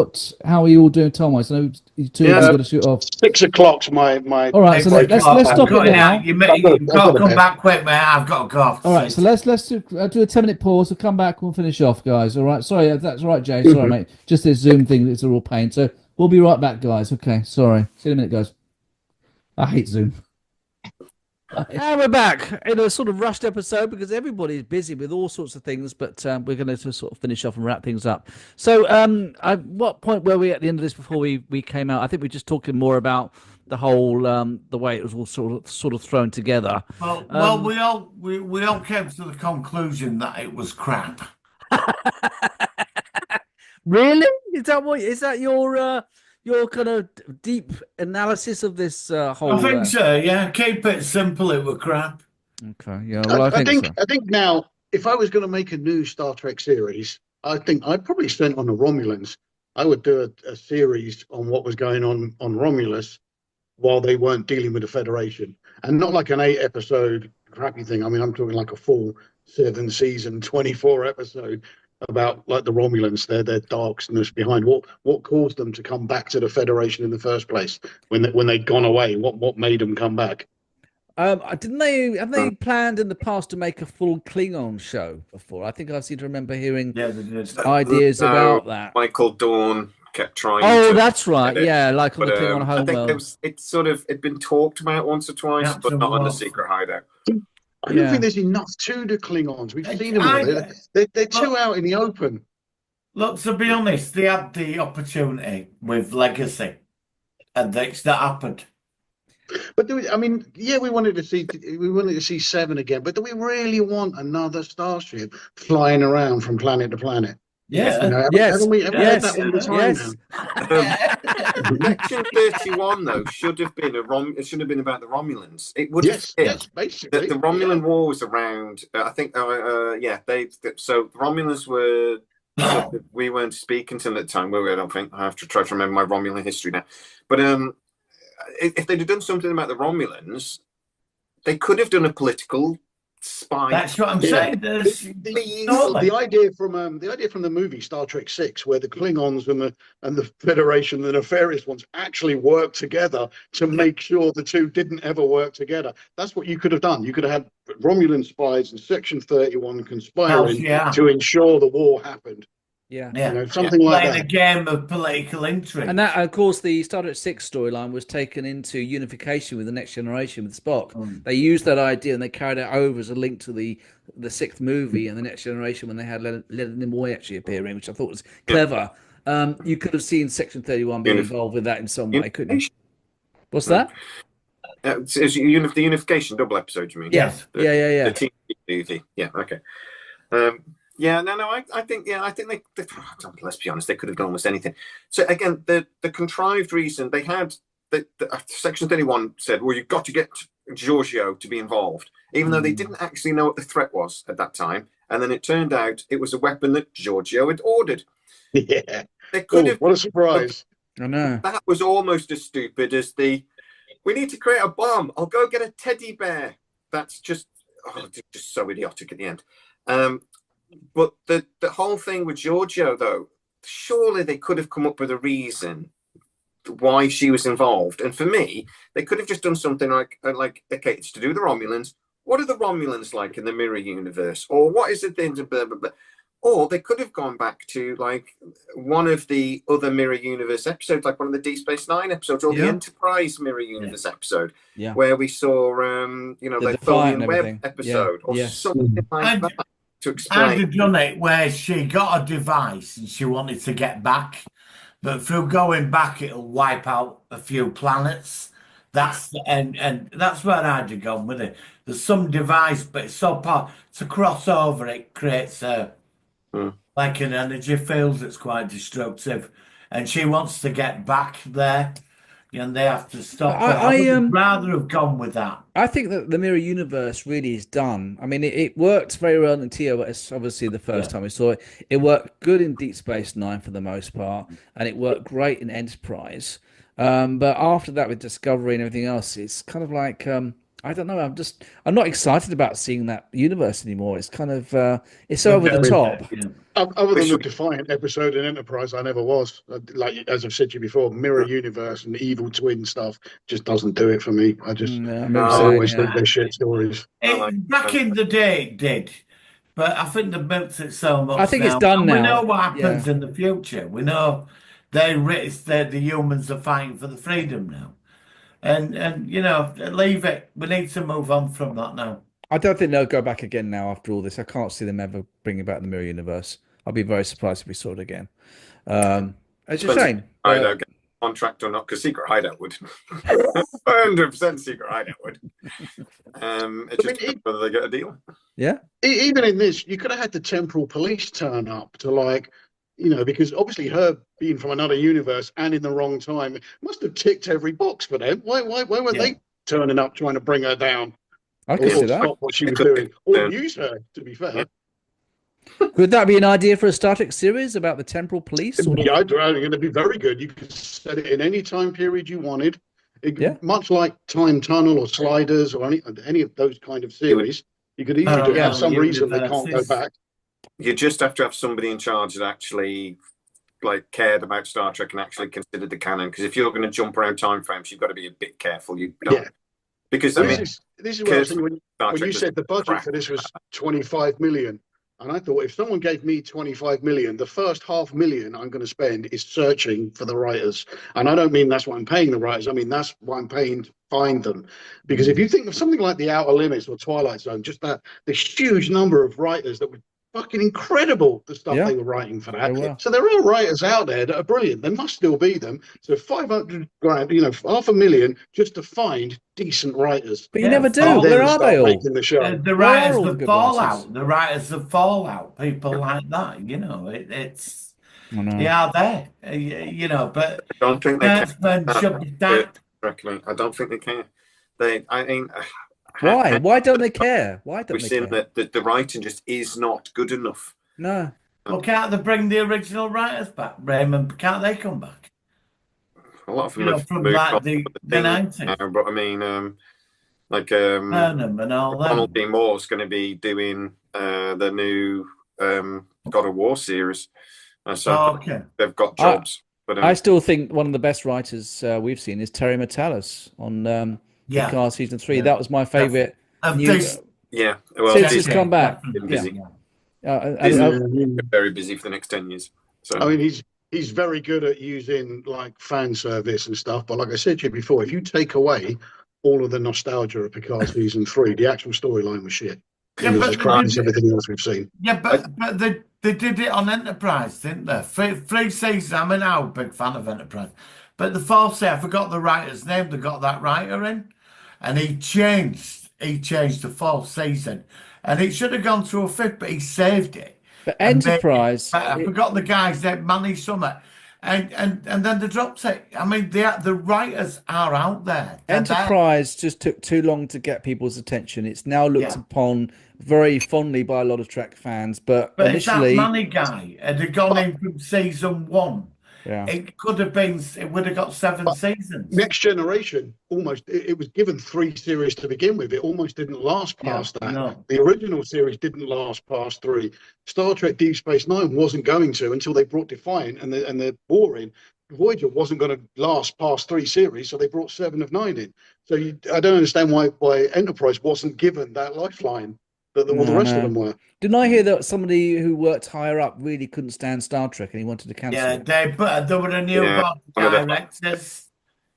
How are you all doing time wise? I know you two have got to shoot off. 6 o'clock's my. All right, so let's stop it now. You've got to come back quick, mate. I've got to go off. All right, so let's do a 10-minute pause. We'll come back. We'll finish off, guys. All right. Sorry, that's right, Jay. Sorry, mate. Just this Zoom thing. It's a real pain. So we'll be right back, guys. Okay. Sorry. See you in a minute, guys. I hate Zoom. And we're back in a sort of rushed episode because everybody's busy with all sorts of things, but we're going to sort of finish off and wrap things up. So, what point were we at the end of this before we came out? I think we're just talking more about the whole the way it was all sort of thrown together. Well, we all came to the conclusion that it was crap. Really? Is that your kind of deep analysis of this whole? I think so. Yeah, keep it simple. It was crap. Okay. Yeah. Well, I think so. I think now, if I was going to make a new Star Trek series, I think I'd probably spend on the Romulans. I would do a series on what was going on Romulus while they weren't dealing with the Federation, and not like an 8-episode crappy thing. I mean, I'm talking like a full 7-season, 24-episode about like the Romulans, their darkness behind what caused them to come back to the Federation in the first place when they'd gone away. What made them come back? Have they planned in the past to make a full Klingon show before? I think I seem to remember hearing ideas about that. Michael Dorn kept trying. Oh, that's right. Yeah, like on the Klingon I think homeworld. it'd been talked about once or twice, but not on the Secret Hideout. I don't think there's enough to the Klingons. We've seen them all. They're too out in the open. Look, to be honest, they had the opportunity with Legacy, and that happened. But we wanted to see 7 again. But do we really want another starship flying around from planet to planet? Yeah. You know, haven't we had that all the time now? Section 31 though should have been it should have been about the Romulans. It would have basically. The Romulan War was around. I think. So the Romulans were. We weren't speaking to them at the time, were we? I don't think. I have to try to remember my Romulan history now. But if they'd have done something about the Romulans, they could have done a political spy. That's what I'm saying. The idea from the movie Star Trek 6, where the Klingons and the Federation, the nefarious ones, actually worked together to make sure the two didn't ever work together. That's what you could have done. You could have had Romulan spies and Section 31 conspiring to ensure the war happened. Yeah, you know, something like that. Playing a game of political intrigue. And that, of course, the Star Trek 6 storyline was taken into unification with the Next Generation with Spock. They used that idea and they carried it over as a link to the 6th movie and the Next Generation when they had Leonard Nimoy actually appearing, which I thought was clever. You could have seen Section 31 being involved with that in some way, couldn't you? What's that? It's the unification double episode, you mean? Yes. The TV. Yeah. Okay. I think they let's be honest, they could have done almost anything. So again, the contrived reason they had Section 31 said, well, you've got to get Giorgio to be involved, even though they didn't actually know what the threat was at that time. And then it turned out it was a weapon that Giorgio had ordered. Yeah. They could have. What a surprise. I know. That was almost as stupid as we need to create a bomb. I'll go get a teddy bear. That's just so idiotic at the end. But the whole thing with Giorgio, though, surely they could have come up with a reason why she was involved. And for me, they could have just done something like okay, it's to do with the Romulans. What are the Romulans like in the mirror universe? Or what is it then? Blah, blah, blah. Or they could have gone back to like one of the other Mirror Universe episodes, like one of the Deep Space Nine episodes, or the Enterprise Mirror Universe episode, where we saw, the Tholian Web episode, or something like that to explain. I'd have done it where she got a device and she wanted to get back, but through going back, it'll wipe out a few planets. That's and that's where I'd have gone with it. There's some device, but it's so to cross over, it creates like an energy field that's quite destructive, and she wants to get back there, and they have to stop. I would rather have gone with that. I think that the Mirror Universe really is done. I mean, it worked very well in TOS. Obviously, the first time we saw it, it worked good in Deep Space Nine for the most part, and it worked great in Enterprise. But after that, with Discovery and everything else, it's kind of like I don't know. I'm not excited about seeing that universe anymore. It's kind of it's over the top. Other than the Defiant episode in Enterprise, I never was. Like as I've said to you before, Mirror Universe and Evil Twin stuff just doesn't do it for me. I always think they're shit stories. Back in the day, it did. But I think they've built it so much. I think now. it's done now. We know what happens in the future. We know the humans are fighting for the freedom now. And leave it. We need to move on from that now. I don't think they'll go back again now after all this. I can't see them ever bringing back the Mirror Universe. I'll be very surprised if we saw it again. It's a shame. I don't get a contract or not, because Secret Hideout would. 100% Secret Hideout would. It's just whether they get a deal. Yeah. Even in this, you could have had the Temporal Police turn up to because obviously her being from another universe and in the wrong time must have ticked every box for them. Why weren't they turning up trying to bring her down? I can see that. Stop what she was doing, or use her. To be fair, could that be an idea for a Star Trek series about the Temporal Police? Yeah, it's going to be very good. You could set it in any time period you wanted. Much like Time Tunnel or Sliders or any of those kind of series, you could easily have some reason they can't go back. You just have to have somebody in charge that actually cared about Star Trek and actually considered the canon. Because if you're going to jump around time frames, you've got to be a bit careful. You don't. Because this is what I was thinking when you said the budget for this was 25 million. And I thought if someone gave me 25 million, the first $500,000 I'm going to spend is searching for the writers. And I don't mean that's what I'm paying the writers. I mean, that's what I'm paying to find them. Because if you think of something like The Outer Limits or Twilight Zone, just the huge number of writers that were fucking incredible, the stuff they were writing for that. So there are writers out there that are brilliant. There must still be them. So 500 grand, $500,000 just to find decent writers. But you never do. Where are they all? The show. The writers of Fallout. The writers of Fallout. People like that. It's they are there. But I don't think they can. I don't think they can. Why? Why don't they care? We've seen that the writing just is not good enough. No. Well, can't they bring the original writers back, Raymond? Can't they come back? A lot of them from like the 90s. Now, but I mean, Burnham and all that. Donald D. Moore's going to be doing the new God of War series. So they've got jobs. But I still think one of the best writers we've seen is Terry Matalas on Picard season 3. That was my favorite. Well, since it's come back. Busy. Very busy for the next 10 years. So I mean, he's very good at using fan service and stuff. But like I said to you before, if you take away all of the nostalgia of Picard season 3, the actual storyline was shit. Yeah, but everything else we've seen. Yeah, but they did it on Enterprise, didn't they? Three seasons. I'm a big fan of Enterprise, but the fourth season, I forgot the writer's name. They got that writer in, and he changed the fourth season, and it should have gone through a fifth, but he saved it. But Enterprise, I forgot the guy's name, Manny Summit. And then they dropped it. I mean, the writers are out there. Enterprise just took too long to get people's attention. It's now looked upon very fondly by a lot of Trek fans, but initially, if that Manny guy had gone in from season 1, it could have been. It would have got 7 seasons. Next Generation it was given 3 series to begin with. It almost didn't last past that. No. The original series didn't last past 3. Star Trek Deep Space Nine wasn't going to until they brought Defiant and the War in. Voyager wasn't going to last past 3 series, so they brought 7 of 9 in. So I don't understand why Enterprise wasn't given that lifeline that all the No, rest no. of them were. Didn't I hear that somebody who worked higher up really couldn't stand Star Trek and he wanted to cancel Yeah, it? there were a new Yeah, board one of the- directors.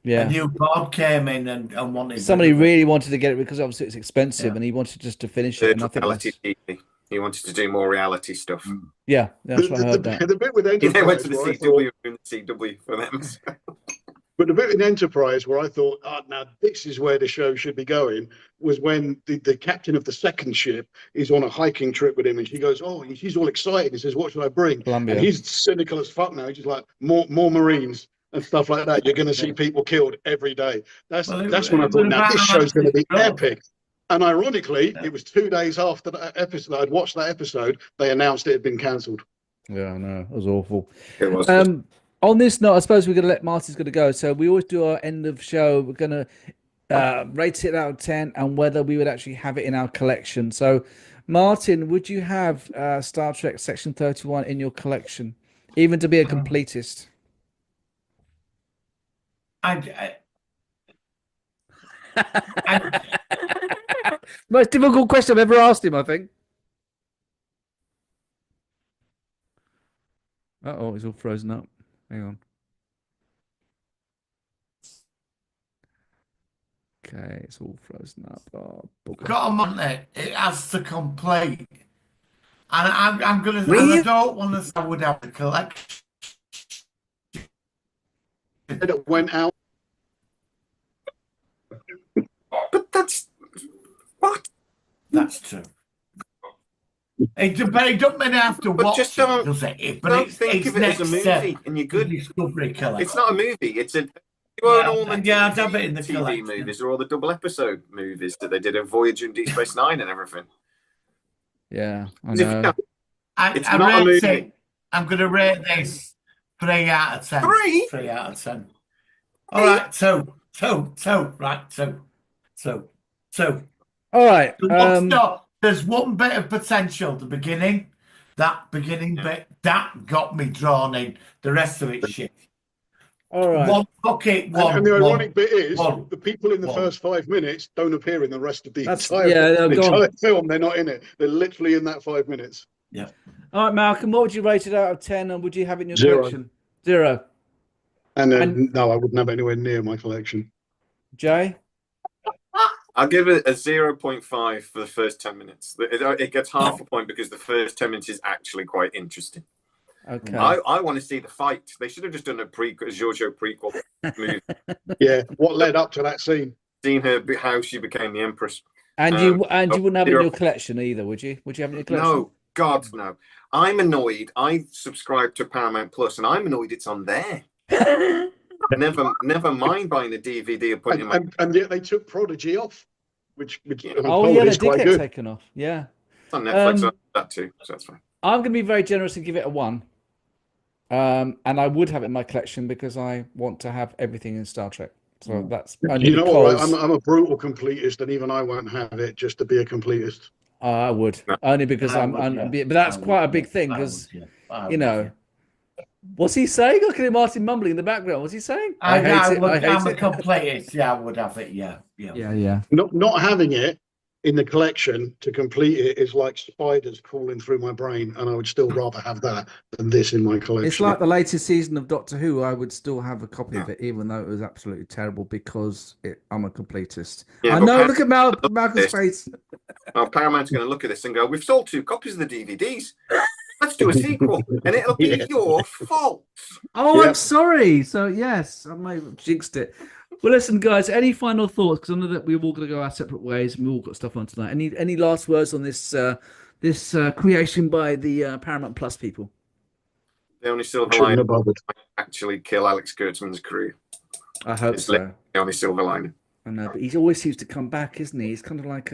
A Yeah. new board came in and wanted Somebody rid of it. really wanted to get it because obviously it's expensive Yeah. and he wanted just to finish it. And I think reality that's, TV. He wanted to do more reality stuff. yeah, that's what I heard that. The bit with He Enterprise, then went to the where I CW thought- and the CW for them. but the bit in Enterprise where I thought, oh, now this is where the show should be going, was when the captain of the second ship is on a hiking trip with him, and she goes, oh, and she's all excited. He says, what should I bring? Columbia. And he's cynical as fuck now. He's just like, more Marines and stuff like that. You're going to see people killed every day. That's Well, when I it thought, was now about this show's going to be how much epic. And ironically, it was 2 days after that episode, I'd watched that episode, they announced it had been cancelled. Yeah, no, it was awful. It was. On this note, I suppose we're going to let Martin's going to go. So we always do our end of show. We're going to rate it out of 10 and whether we would actually have it in our collection. So, Martin, would you have Star Trek Section 31 in your collection, even to be a completist? I Most difficult question I've ever asked him, I think. Uh-oh, he's all frozen up. Hang on. Okay, it's all frozen up. Oh, bugger. got a month. It has to complete, and I'm gonna. Really? And I don't want to. I would have the collection. It went out. But that's what. That's true. But it don't mean I have to But watch just it, don't- does it? But Don't it's think of it as a next step movie, and you're in good. Discovery Collection. It's not a movie. It's a. You own Yeah, all the yeah, I'd have it in the TV collection. movies, or all the double episode movies that they did in Voyager and Deep Space Nine and everything. Yeah, I If you know. know, I It's not a rate movie. it. I'm going to rate this 3 out of 10. 3? 3 out of 10. All right, two. Right, two. All right. There's one bit of potential. The beginning, that beginning bit, that got me drawn in. The rest of it, shit. All right. One bucket, one. And the ironic bit is, one. the people in the One. first 5 minutes don't appear in the rest of the That's- entire, yeah, they're the gone. entire film. They're not in it. They're literally in that 5 minutes. All right, Malcolm, what would you rate it out of 10 and would you have it in your 0. collection? 0. And And- no, I wouldn't have anywhere near my collection. Jay? I'll give it a 0.5 for the first 10 minutes. It gets half a point because the first 10 minutes is actually quite interesting. Okay. I want to see the fight. They should have just done a Giorgio prequel movie, Yeah, what led up to that scene? seen her how she became the Empress. And you wouldn't have it in 0. your collection either, would you? Would you have it in your collection? No, God, no. I'm annoyed. I subscribe to Paramount Plus, and I'm annoyed it's on there. Never mind buying the DVD and putting it in my. And yet they took Prodigy off, which I'm Oh, told yeah, they is did quite get good. taken off. Yeah. It's on Netflix, Um, so that too, so that's fine. I'm going to be very generous and give it a 1. And I would have it in my collection because I want to have everything in Star Trek. So that's only You know what? because I'm a brutal completist, and even I won't have it just to be a completist. I would. No. Only because I I'm would, yeah. but that's I would, quite a big yeah. thing I because would, yeah. I you would, know. yeah. What's he saying? Look at Martin mumbling in the background. What's he saying? I hate it. I hate I'm a it. completist. Yeah, I would have it. Yeah. Yeah. Not having it in the collection to complete it is like spiders crawling through my brain, and I would still rather have that than this in my collection. It's like the latest season of Doctor Who. I would still have a copy of it, even though it was absolutely terrible because I'm a completist. Yeah, I but know. Par- Look at Malcolm's this. face. Well, Paramount's going to look at this and go, "We've sold 2 copies of the DVDs. Let's do a sequel, and it'll be Yeah. your fault." Oh, Yeah. I'm sorry. So yes, I may have jinxed it. Well, listen, guys. Any final thoughts? Because I know that we're all going to go our separate ways, and we all got stuff on tonight. Any last words on this creation by the Paramount Plus people? The only silver Shouldn't lining have bothered. actually kill Alex Kurtzman's career. I hope It's so. the only silver lining. I know, but he always seems to come back, isn't he? He's kind of like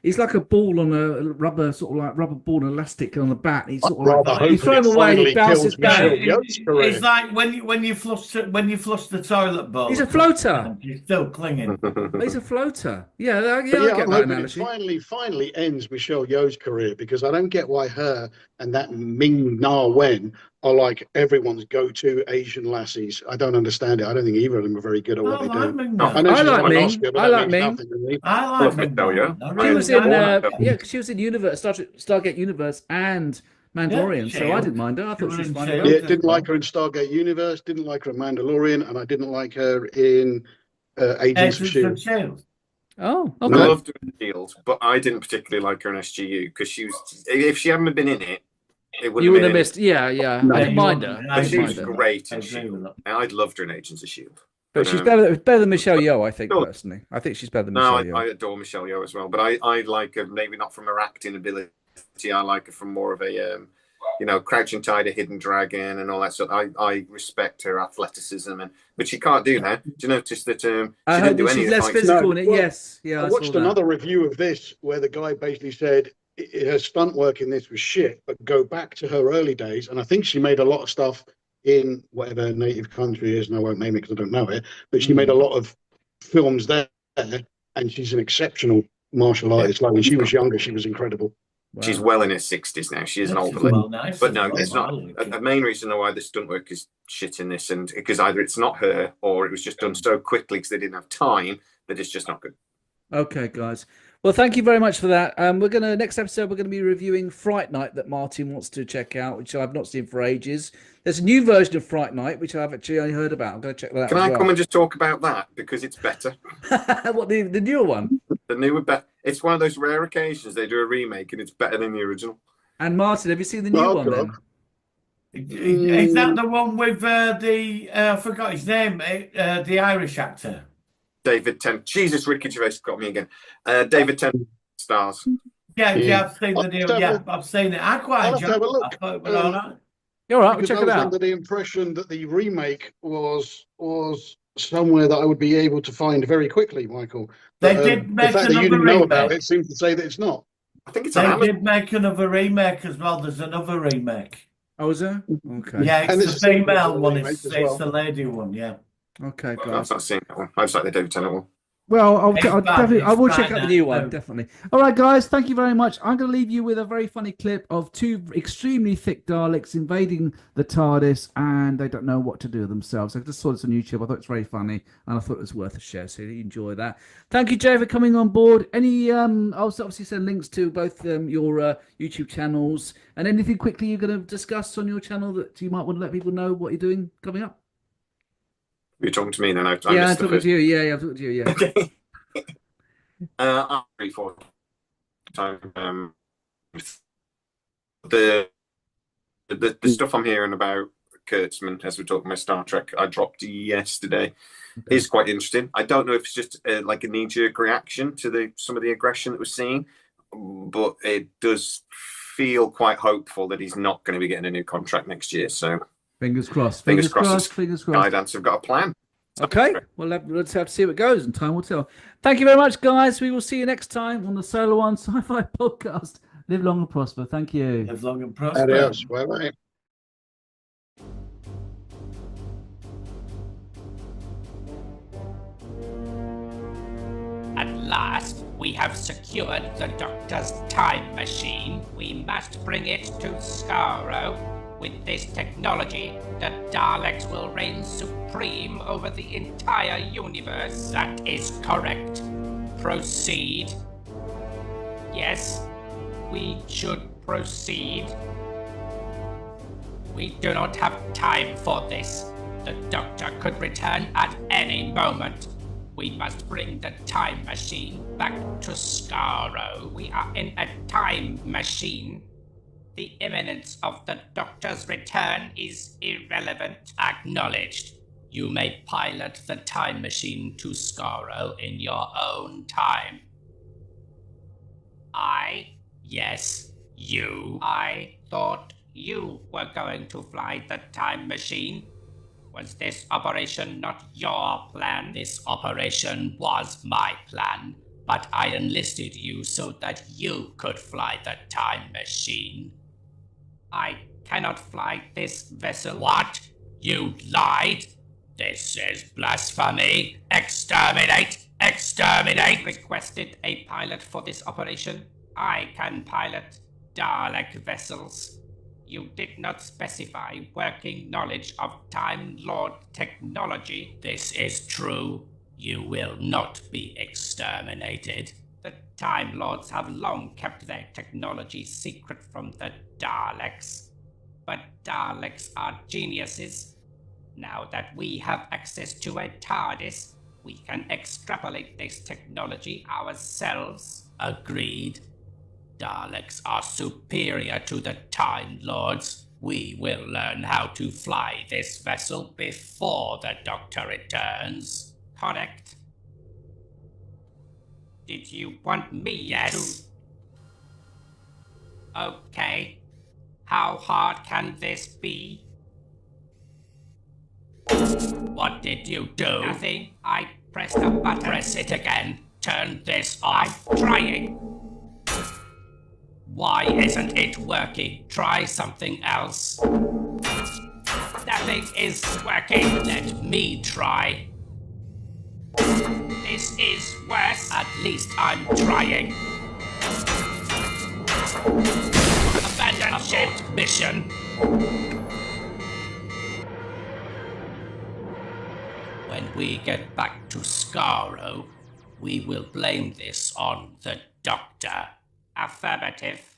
he's like a ball on a rubber, sort of like rubber ball and elastic on the bat. He's sort of Rather like, you hoping throw him it away and he finally bounces kills back. Michelle Yeoh's career. It's like when you flush the toilet bowl. He's a floater. You're still clinging. He's a floater. Yeah, But I yeah, get I'm that hoping analogy. it finally ends Michelle Yeoh's career, because I don't get why her and that Ming Na Wen are like everyone's go-to Asian lassies. I don't understand it. I don't think either of them are very good at what I they like do. Ming I Na. know I she's like won an Ming. Oscar, but I that like means Ming. nothing to me. I like Love Ming Michelle Na. Yeoh. I She really was in, like her. yeah, 'cause she was in Stargate Universe and Mandalorian, Yeah, so I she- didn't mind her. I she thought was she was in fine. Shield. Well. Yeah, didn't like her in Stargate Universe, didn't like her in Mandalorian, and I didn't like her in Agents of Agents of S.H.I.E.L.D. Shield. Oh, I okay. loved her in Shield, but I didn't particularly like her in SGU because she was. If she hadn't been in it, it wouldn't You would have have been missed. Yeah, yeah. No. I didn't Yeah, mind you her. wouldn't. I But didn't she mind was her. great I in agree with Shield. that. And I'd loved her in Agents of Shield. But she's um, better than Michelle Yeoh, I think, Sure. personally. I think she's better than No, Michelle I Yeoh. adore Michelle Yeoh as well, but I like her maybe not from her acting ability. I like her from more of a Crouching Tiger, Hidden Dragon, and all that stuff. I respect her athleticism, but she can't do that. Do you notice that she I didn't heard do that any she's of the less fights? physical No, in it. well, Yes, yeah. I saw watched that. another review of this where the guy basically said her stunt work in this was shit, but go back to her early days, and I think she made a lot of stuff in whatever her native country is, and I won't name it because I don't know it, but she made a lot of films there, and she's an exceptional martial artist. Like when she was younger, she was incredible. Wow. She's well in her 60s now. She is an Yeah, older she's lady. well nice But as no, well, it's not. I like The it. main reason why the stunt work is shit in this, and because either it's not her or it was just done so quickly because they didn't have time that it's just not good. Okay, guys. Well, thank you very much for that. Next episode we're gonna be reviewing Fright Night that Martin wants to check out, which I've not seen for ages. There's a new version of Fright Night which I've actually only heard about. I'm gonna check that out. Can as I well. come and just talk about that because it's better? What the newer one? The newer, it's one of those rare occasions they do a remake and it's better than the original. And Martin, have you seen the new Oh, one God. then? Is that the one with I forgot his name, the Irish actor? David Tennant. Jesus, Ricky Gervais got me again. David Tennant stars. Yeah, I've seen the new. Yeah, I've seen it. I quite I'll have to enjoyed have a it. look. I thought it was all right. You're all right. We'll Because check I it was out. under the impression that the remake was somewhere that I would be able to find very quickly, Michael. They But, did the make fact that you another didn't know about remake. it seems to say that it's not. I think it's on They Amazon. did make another remake as well. There's another remake. Oh, is there? Okay. Yeah, And it's it's the a sequel to female the one. remake It's as well. the lady one. Yeah. Okay, I've guys. not seen that one. I just like the David Tennant one. Well, I'll It's bad, definitely, I it's will bad check out the now. new one. No. Definitely. All right, guys. Thank you very much. I'm going to leave you with a very funny clip of two extremely thick Daleks invading the TARDIS, and they don't know what to do themselves. I just saw this on YouTube. I thought it's very funny, and I thought it was worth a share. So you enjoy that. Thank you, Jay, for coming on board. Any? I'll obviously send links to both your YouTube channels, and anything quickly you're going to discuss on your channel that you might want to let people know what you're doing coming up. You're talking to me then. I Yeah, I'm missed the talking first. to you. Yeah, I'm talking to you. Yeah. Okay. I'm 3-4 time. The stuff I'm hearing about Kurtzman as we're talking about Star Trek, I dropped yesterday, is quite interesting. I don't know if it's just like a knee-jerk reaction to some of the aggression that we're seeing, but it does feel quite hopeful that he's not going to be getting a new contract next year. So Fingers crossed. Fingers Fingers crossed. crossed. Fingers crossed. Guidance have got a plan. Okay, well, let's have to see what goes, and time will tell. Thank you very much, guys. We will see you next time on the Solar One Sci-Fi Podcast. Live long and prosper. Thank you. Live long and prosper. Adios. Bye-bye. At last, we have secured the Doctor's time machine. We must bring it to Skaro. With this technology, the Daleks will reign supreme over the entire universe. That is correct. Proceed. Yes, we should proceed. We do not have time for this. The Doctor could return at any moment. We must bring the time machine back to Skaro. We are in a time machine. The imminence of the Doctor's return is irrelevant. Acknowledged. You may pilot the time machine to Skaro in your own time. Yes, you. I thought you were going to fly the time machine. Was this operation not your plan? This operation was my plan, but I enlisted you so that you could fly the time machine. I cannot fly this vessel. What? You lied? This is blasphemy. Exterminate! Exterminate! Requested a pilot for this operation. I can pilot Dalek vessels. You did not specify working knowledge of Time Lord technology. This is true. You will not be exterminated. The Time Lords have long kept their technology secret from the Daleks. But Daleks are geniuses. Now that we have access to a TARDIS, we can extrapolate this technology ourselves. Agreed. Daleks are superior to the Time Lords. We will learn how to fly this vessel before the Doctor returns. Correct? Did you want me to... Okay. How hard can this be? What did you do? Nothing. I pressed a button. Press it again. Turn this off. I'm trying. Why isn't it working? Try something else. Nothing is working. Let me try. This is worse. At least I'm trying. Abandon ship mission. When we get back to Skaro, we will blame this on the Doctor. Affirmative.